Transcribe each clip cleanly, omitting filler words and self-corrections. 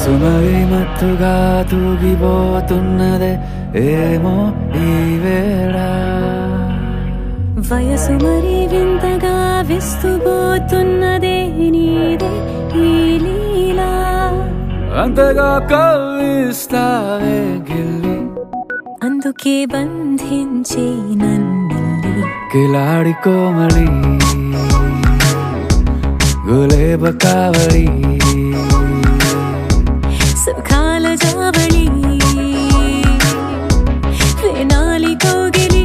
మనసు మరి మత్తుగా తూగిపోతున్నదే ఏమో ఈ వేళ వయసు మరి వింతగా విస్తుపోతున్నదే నీదే ఈ లీలా అంతగా కవ్విస్తావే గిల్లి అందుకే బంధించే నన్నిల్లి కిలాడి కోమలి గులేబ కావడి సుఖాల జావళి వేనాలి కోగిలి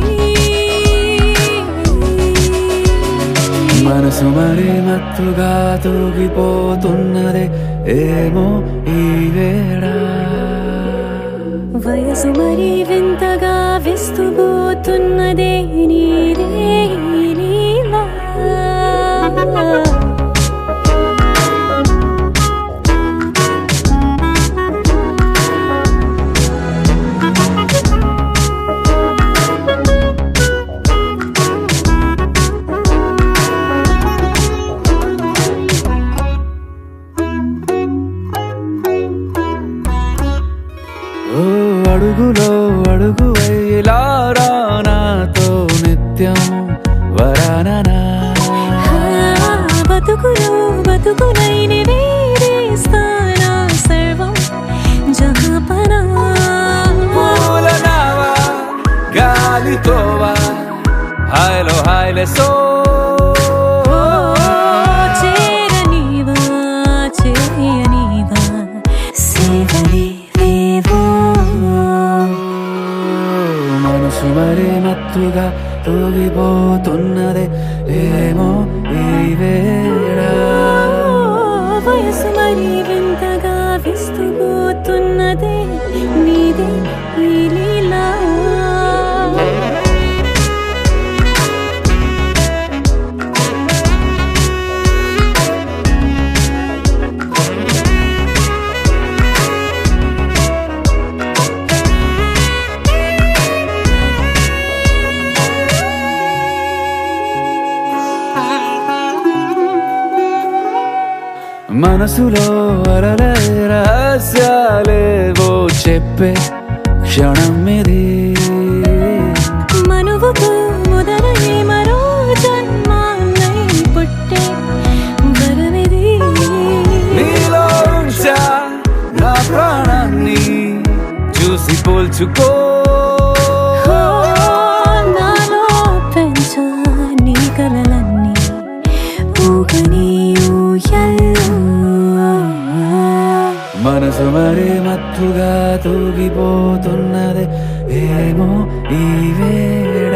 మనసు మరి మత్తుగా తూగిపోతున్నదే ఏమో ఈ వేళ వయసు మరి వింతగా విస్తుపోతున్నదే నీదే ఈ లీలా ఓ అడుగులో అడుగు వేలారా నాతో నిత్యం వరాననా బతుకులో బతుకునైని వేరేస్తానా సర్వం జహాపనా పూలనావా గాలితోవా హాయ్లో హాయ్లే సో చేరనీవా చేయనీవా సేవలే మనసు మరి మత్తుగా తూగిపోతున్నదే ఏమో ఈ వేళ వయసు మరి వింతగా విస్తుపోతున్నదే నీదే ఈ లీలా మనసులో అరలే రహస్యాలేవో చెప్పే క్షణం ఇది మనువుకు మొదలై మరో జన్మాన్నై పుట్టే వరమిది నీలో ఉంచా నా ప్రాణాన్ని చూసి పోల్చుకో నాలో పెంచా నీ కలలన్నీ ఊగని ఊయల్లో మనసు మరి మత్తుగా తూగిపోతున్నదే ఏమో ఈ వేళ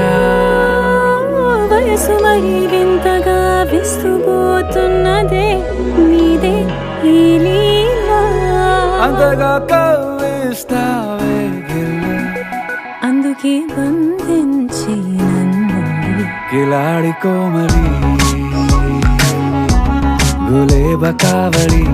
వయసు మరి వింతగా విస్తుపోతున్నదే నీదే ఈ లీలా అంతగా కవ్విస్తావే గిల్లి అందుకే బంధించి నన్ను కిలాడి కోమలి గులేబ కావడి